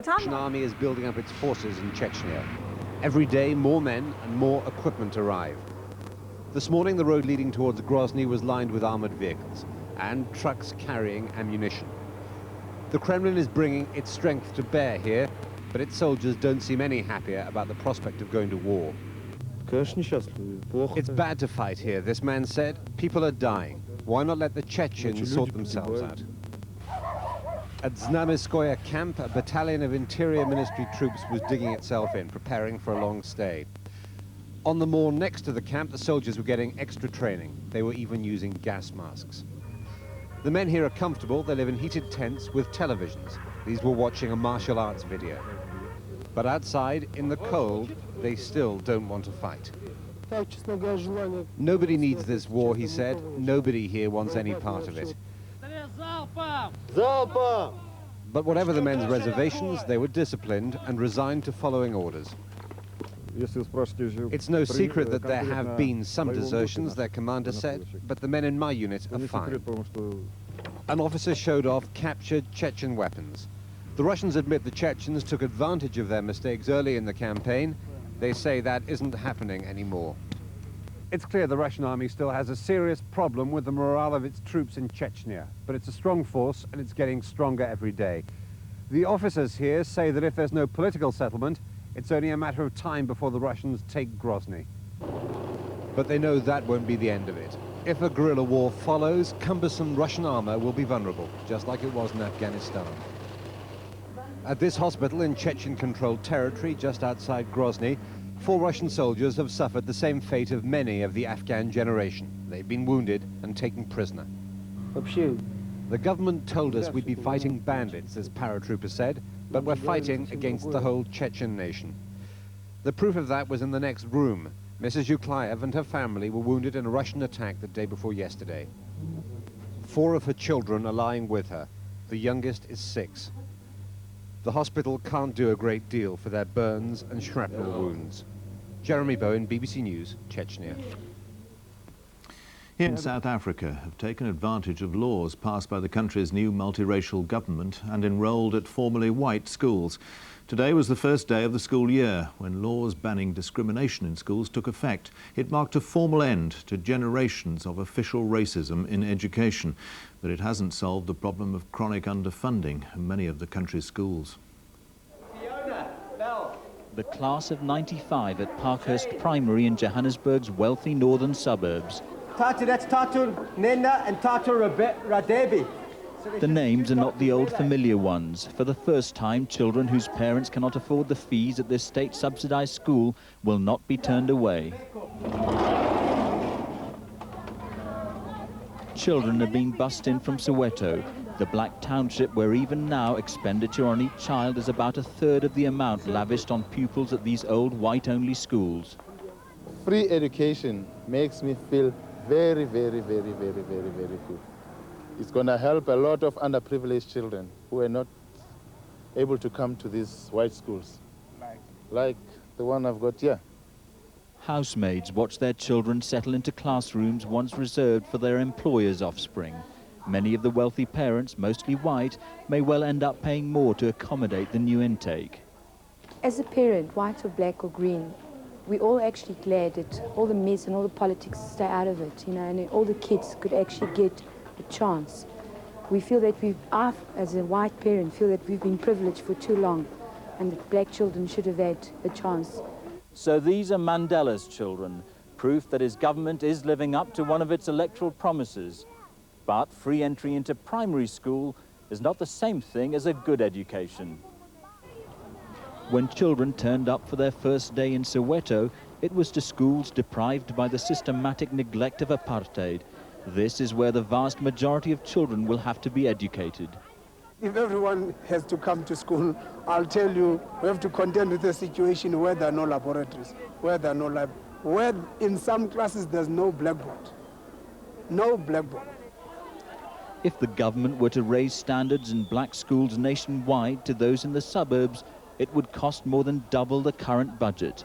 The Russian army is building up its forces in Chechnya. Every day, more men and more equipment arrive. This morning, the road leading towards Grozny was lined with armored vehicles and trucks carrying ammunition. The Kremlin is bringing its strength to bear here, but its soldiers don't seem any happier about the prospect of going to war. It's bad to fight here, this man said. People are dying. Why not let the Chechens sort themselves out? At Znamensskoye camp, a battalion of Interior Ministry troops was digging itself in, preparing for a long stay. On the moor next to the camp, the soldiers were getting extra training. They were even using gas masks. The men here are comfortable. They live in heated tents with televisions. These were watching a martial arts video. But outside, in the cold, they still don't want to fight. Nobody needs this war, he said. Nobody here wants any part of it. But whatever the men's reservations, they were disciplined and resigned to following orders. It's no secret that there have been some desertions, their commander said, but the men in my unit are fine. An officer showed off captured Chechen weapons. The Russians admit the Chechens took advantage of their mistakes early in the campaign. They say that isn't happening anymore. It's clear the Russian army still has a serious problem with the morale of its troops in Chechnya, but it's a strong force and it's getting stronger every day. The officers here say that if there's no political settlement, it's only a matter of time before the Russians take Grozny. But they know that won't be the end of it. If a guerrilla war follows, cumbersome Russian armor will be vulnerable, just like it was in Afghanistan. At this hospital in Chechen-controlled territory just outside Grozny, 4 Russian soldiers have suffered the same fate of many of the Afghan generation. They've been wounded and taken prisoner. The government told us we'd be fighting bandits, as paratroopers said, but we're fighting against the whole Chechen nation. The proof of that was in the next room. Mrs. Yuklayev and her family were wounded in a Russian attack the day before yesterday. 4 of her children are lying with her. The youngest is 6. The hospital can't do a great deal for their burns and shrapnel wounds. Jeremy Bowen, BBC News, Chechnya. In South Africa have taken advantage of laws passed by the country's new multiracial government and enrolled at formerly white schools. Today was the first day of the school year when laws banning discrimination in schools took effect. It marked a formal end to generations of official racism in education, but it hasn't solved the problem of chronic underfunding in many of the country's schools. The class of '95 at Parkhurst Primary in Johannesburg's wealthy northern suburbs. That's Tatu Nenda and Tatu Radebi. The names are not the old familiar ones. For the first time, children whose parents cannot afford the fees at this state-subsidized school will not be turned away. Children are being bussed in from Soweto, the black township where even now expenditure on each child is about 1/3 of the amount lavished on pupils at these old white-only schools. Free education makes me feel very, very, very, very, very, very good. It's going to help a lot of underprivileged children who are not able to come to these white schools, like the one I've got here. Housemaids watch their children settle into classrooms once reserved for their employers' offspring. Many of the wealthy parents, mostly white, may well end up paying more to accommodate the new intake. As a parent, white or black or green, we're all actually glad that all the mess and all the politics stay out of it, you know, and all the kids could actually get a chance. We feel that I, as a white parent, feel that we've been privileged for too long and that black children should have had a chance. So these are Mandela's children, proof that his government is living up to one of its electoral promises. But free entry into primary school is not the same thing as a good education. When children turned up for their first day in Soweto, it was to schools deprived by the systematic neglect of apartheid. This is where the vast majority of children will have to be educated. If everyone has to come to school, I'll tell you, we have to contend with a situation where there are no laboratories, where there are no lab, where in some classes there's no blackboard. No blackboard. If the government were to raise standards in black schools nationwide to those in the suburbs, it would cost more than double the current budget.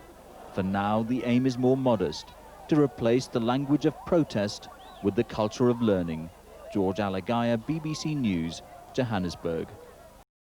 For now, the aim is more modest, to replace the language of protest with the culture of learning. George Alagaya, BBC News, Johannesburg.